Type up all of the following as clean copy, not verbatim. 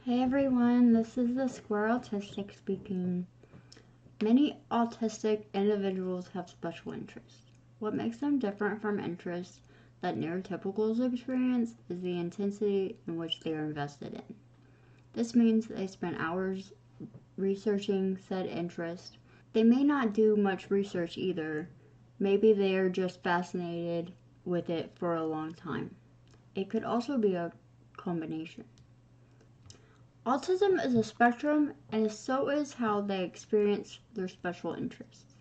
Hey everyone, this is the Square Autistic speaking. Many autistic individuals have special interests. What makes them different from interests that neurotypicals experience is the intensity in which they are invested in. This means they spend hours researching said interest. They may not do much research either. Maybe they are just fascinated with it for a long time. It could also be a combination. Autism is a spectrum, and so is how they experience their special interests.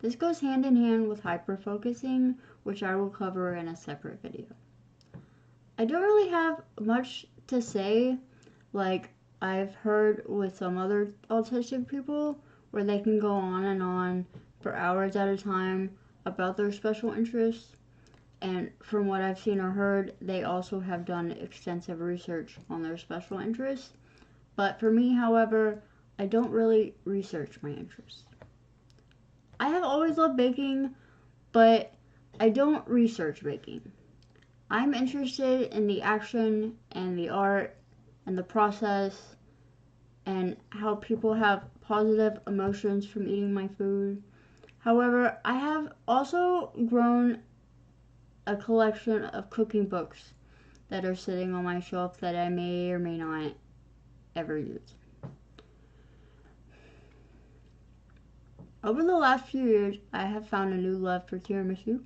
This goes hand in hand with hyperfocusing, which I will cover in a separate video. I don't really have much to say, like I've heard with some other autistic people, where they can go on and on for hours at a time about their special interests. And from what I've seen or heard, they also have done extensive research on their special interests. But for me, however, I don't really research my interests. I have always loved baking, but I don't research baking. I'm interested in the action and the art and the process and how people have positive emotions from eating my food. However, I have also grown a collection of cooking books that are sitting on my shelf that I may or may not ever use. Over the last few years, I have found a new love for tiramisu.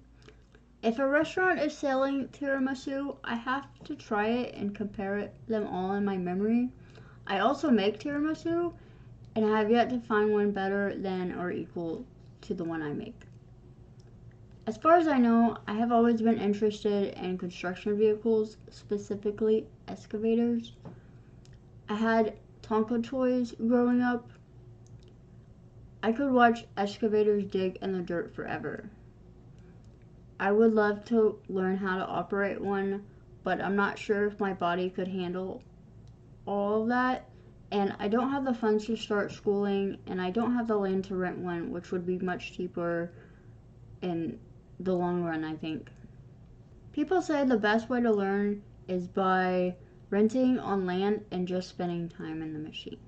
If a restaurant is selling tiramisu, I have to try it and compare them all in my memory. I also make tiramisu, and I have yet to find one better than or equal to the one I make. As far as I know, I have always been interested in construction vehicles, specifically excavators. I had Tonka toys growing up. I could watch excavators dig in the dirt forever. I would love to learn how to operate one, but I'm not sure if my body could handle all of that. And I don't have the funds to start schooling, and I don't have the land to rent one, which would be much cheaper in the long run, I think. People say the best way to learn is by renting on land and just spending time in the machine.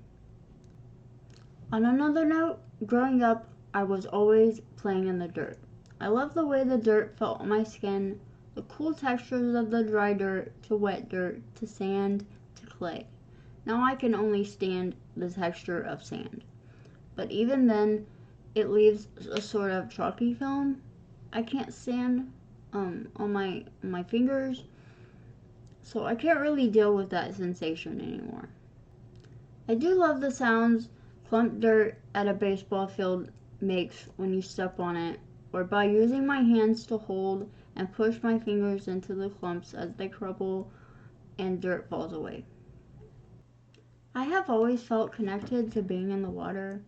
On another note, growing up, I was always playing in the dirt. I loved the way the dirt felt on my skin, the cool textures of the dry dirt to wet dirt to sand to clay. Now I can only stand the texture of sand. But even then, it leaves a sort of chalky film. I can't stand on my fingers, so I can't really deal with that sensation anymore. I do love the sounds clumped dirt at a baseball field makes when you step on it, or by using my hands to hold and push my fingers into the clumps as they crumble and dirt falls away. I have always felt connected to being in the water.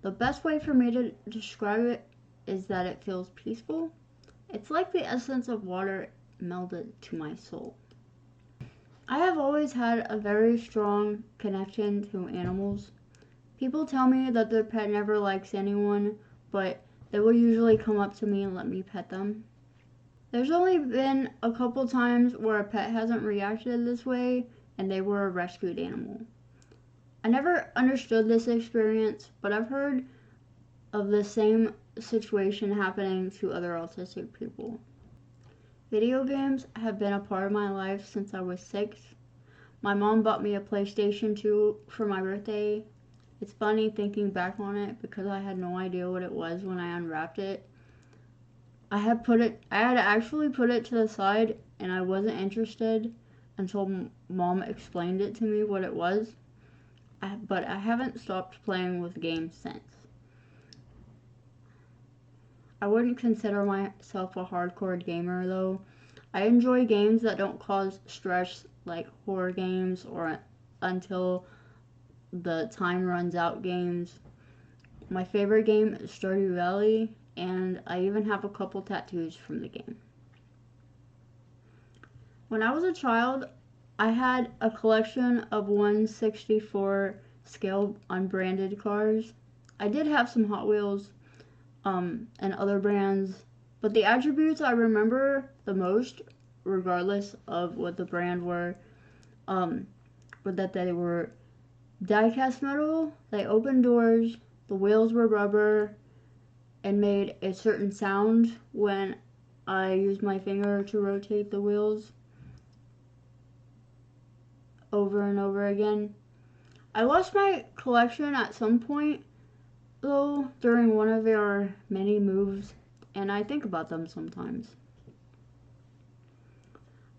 The best way for me to describe it is that it feels peaceful. It's like the essence of water melded to my soul. I have always had a very strong connection to animals. People tell me that their pet never likes anyone, but they will usually come up to me and let me pet them. There's only been a couple times where a pet hasn't reacted this way, and they were a rescued animal. I never understood this experience, but I've heard of the same situation happening to other autistic people. Video games have been a part of my life since I was 6. My mom bought me a PlayStation 2 for my birthday. It's funny thinking back on it because I had no idea what it was when I unwrapped it. I had actually put it to the side and I wasn't interested until Mom explained it to me what it was. But I haven't stopped playing with games since. I wouldn't consider myself a hardcore gamer though. I enjoy games that don't cause stress, like horror games or until the time runs out games. My favorite game is Stardew Valley, and I even have a couple tattoos from the game. When I was a child, I had a collection of 1/64 scale unbranded cars. I did have some Hot Wheels and other brands, but the attributes I remember the most, regardless of what the brand were that they were die-cast metal. They opened doors, the wheels were rubber, and made a certain sound when I used my finger to rotate the wheels over and over again. I lost my collection at some point, though, during one of our many moves, and I think about them sometimes.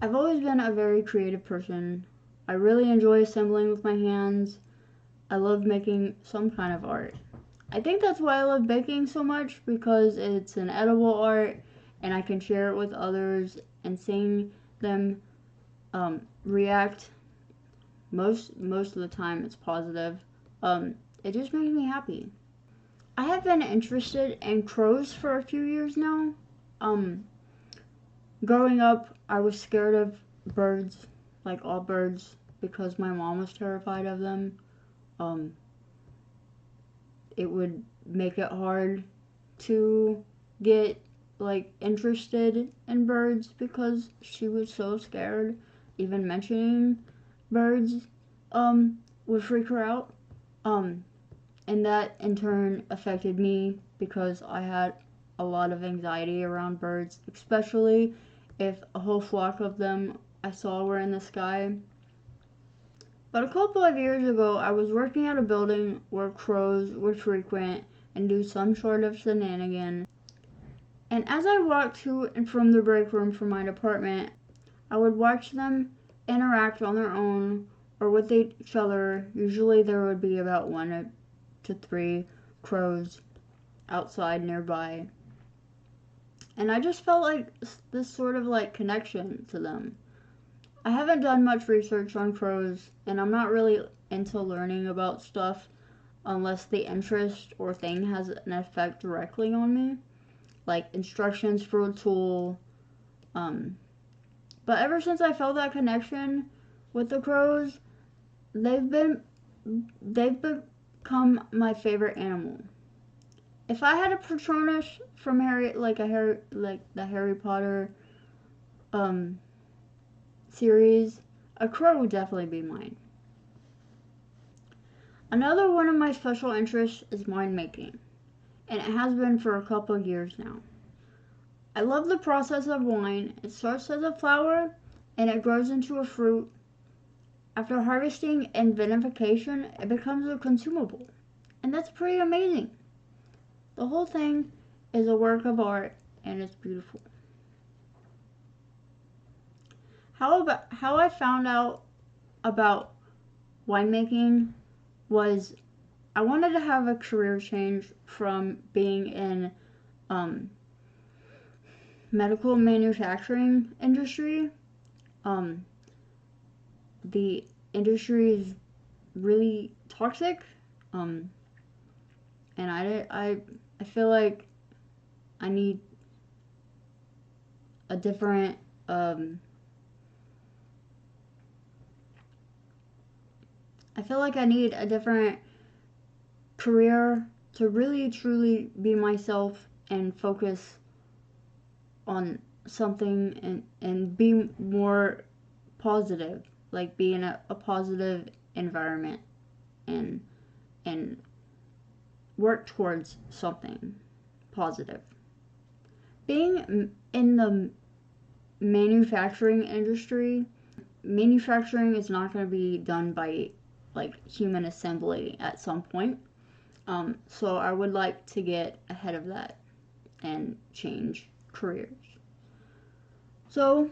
I've always been a very creative person. I really enjoy assembling with my hands. I love making some kind of art. I think that's why I love baking so much, because it's an edible art and I can share it with others, and seeing them react, most of the time it's positive. It just makes me happy. I have been interested in crows for a few years now. Growing up, I was scared of birds, like all birds, because my mom was terrified of them. It would make it hard to get like interested in birds because she was so scared. Even mentioning birds would freak her out. And that in turn affected me because I had a lot of anxiety around birds, especially if a whole flock of them I saw were in the sky. But a couple of years ago, I was working at a building where crows would frequent and do some sort of shenanigan. And as I walked to and from the break room for my department, I would watch them interact on their own or with each other. Usually there would be about 1 to 3 crows outside nearby. And I just felt like this sort of like connection to them. I haven't done much research on crows, and I'm not really into learning about stuff unless the interest or thing has an effect directly on me, like instructions for a tool. But ever since I felt that connection with the crows, they've become my favorite animal. If I had a Patronus from the Harry Potter series, a crow would definitely be mine. Another one of my special interests is winemaking, and it has been for a couple of years now. I love the process of wine. It starts as a flower and it grows into a fruit. After harvesting and vinification, it becomes a consumable, and that's pretty amazing. The whole thing is a work of art and it's beautiful. How I found out about winemaking was I wanted to have a career change from being in medical manufacturing industry. The industry is really toxic, and I feel like I need a different career to really truly be myself and focus on something and be more positive, like be in a positive environment and work towards something positive. Being in the manufacturing industry, manufacturing is not going to be done by like human assembly at some point. So I would like to get ahead of that and change careers. So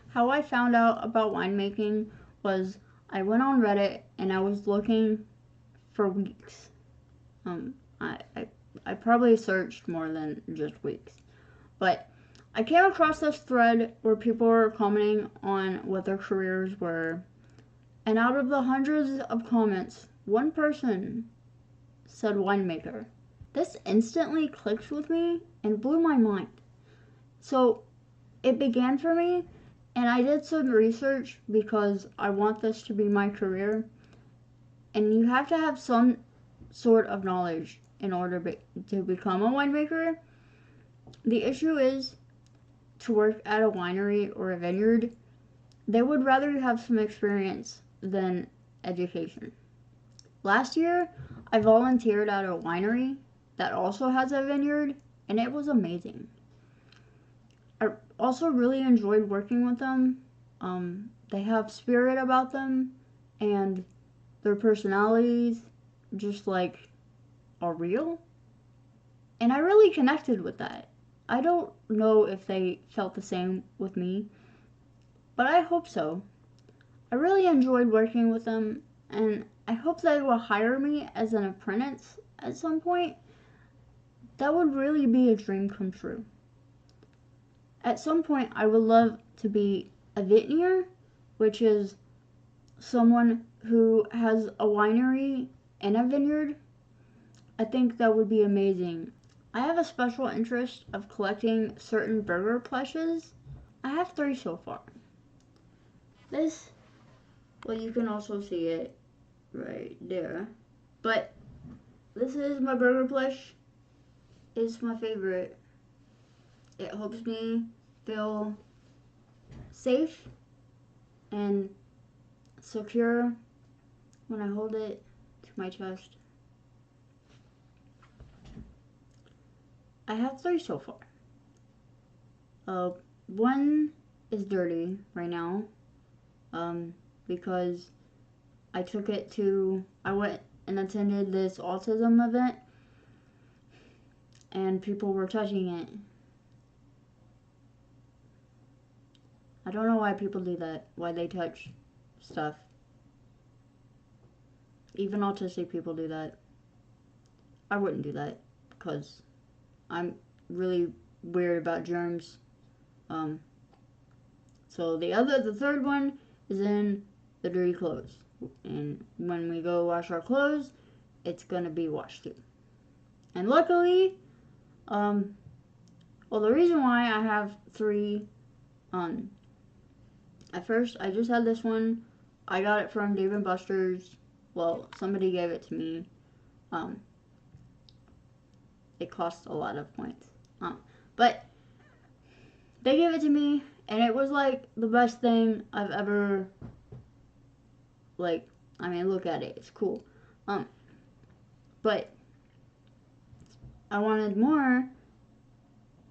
how I found out about winemaking was I went on Reddit and I was looking for weeks. I probably searched more than just weeks, but I came across this thread where people were commenting on what their careers were, and out of the hundreds of comments, one person said winemaker. This instantly clicked with me and blew my mind. So it began for me, and I did some research because I want this to be my career, and you have to have some sort of knowledge in order to become a winemaker. The issue is, to work at a winery or a vineyard, they would rather you have some experience than education. Last year, I volunteered at a winery that also has a vineyard, and it was amazing. I also really enjoyed working with them. They have spirit about them, and their personalities just like are real. And I really connected with that. I don't know if they felt the same with me, but I hope so. I really enjoyed working with them, and I hope they will hire me as an apprentice at some point. That would really be a dream come true. At some point, I would love to be a vintner, which is someone who has a winery and a vineyard. I think that would be amazing. I have a special interest of collecting certain burger plushes. I have 3 so far. This, well, you can also see it right there. But this is my burger plush. It's my favorite. It helps me feel safe and secure when I hold it to my chest. I have 3 so far. One is dirty right now, because I went and attended this autism event, and people were touching it. I don't know why people do that, why they touch stuff. Even autistic people do that. I wouldn't do that, because I'm really weird about germs. So the third one is in the dirty clothes. And when we go wash our clothes, it's gonna be washed too. And luckily, well, the reason why I have 3, at first I just had this one. I got it from Dave & Buster's. Well, somebody gave it to me. It cost a lot of points. But they gave it to me, and it was like the best thing I've ever, like, I mean, look at it, it's cool. But I wanted more.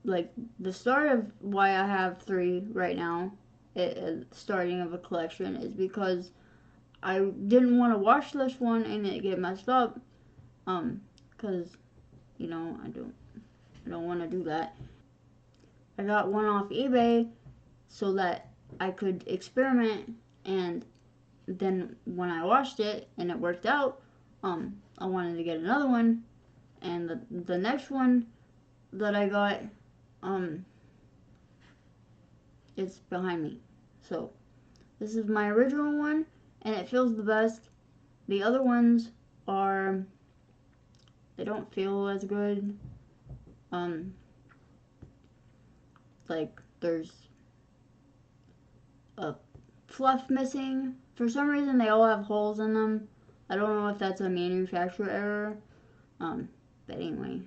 Like, the start of why I have 3 right now, starting of a collection, is because I didn't want to wash this one and it get messed up, because, you know, I don't want to do that. I got one off eBay so that I could experiment, and then when I washed it and it worked out, I wanted to get another one, and the next one that I got, it's behind me. So this is my original one, and it feels the best. The other ones they don't feel as good. Like, there's a fluff missing. For some reason, they all have holes in them. I don't know if that's a manufacturer error. But anyway.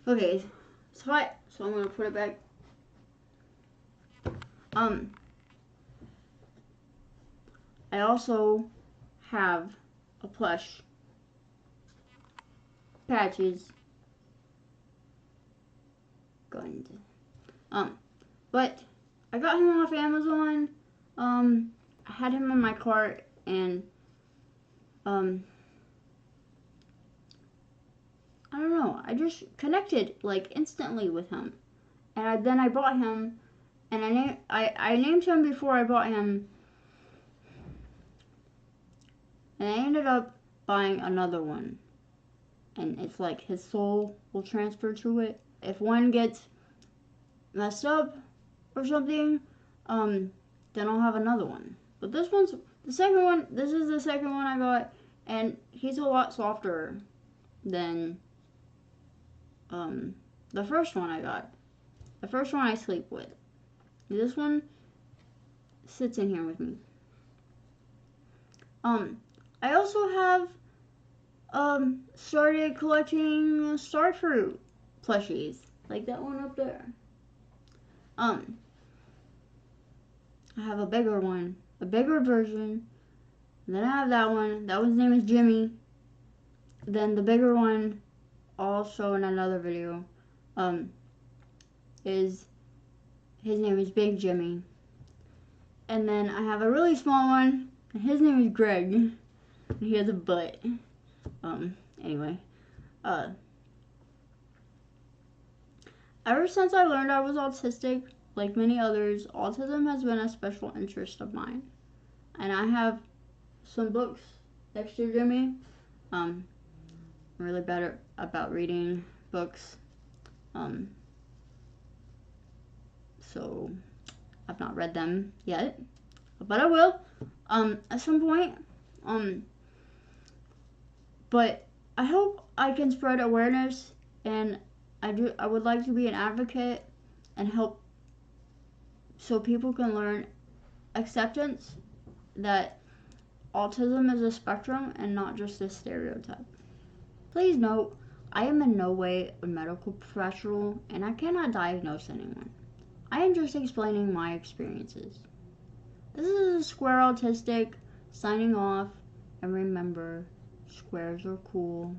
Okay, it's hot, so I'm gonna put it back. I also have a plush Patches guns. But I got him off Amazon. I had him in my cart, and I don't know. I just connected like instantly with him, and then I bought him, and I named him before I bought him, and I ended up buying another one, and it's like his soul will transfer to it. If one gets messed up or something, then I'll have another one. But this one's the second one. This is the second one I got, and he's a lot softer than the first one I got. The first one I sleep with. This one sits in here with me. I also have started collecting Starfruit plushies, like that one up there. I have a bigger one, a bigger version Then I have that one. That one's name is Jimmy. Then the bigger one, also in another video, is his name is Big Jimmy. And then I have a really small one, and his name is Greg. And he has a butt. Anyway, ever since I learned I was autistic, like many others, autism has been a special interest of mine. And I have some books next to Jimmy. I'm really better about reading books. So I've not read them yet, but I will at some point. But I hope I can spread awareness, and I would like to be an advocate and help so people can learn acceptance that autism is a spectrum and not just a stereotype. Please note, I am in no way a medical professional and I cannot diagnose anyone. I am just explaining my experiences. This is a Square Autistic signing off, and remember, squares are cool.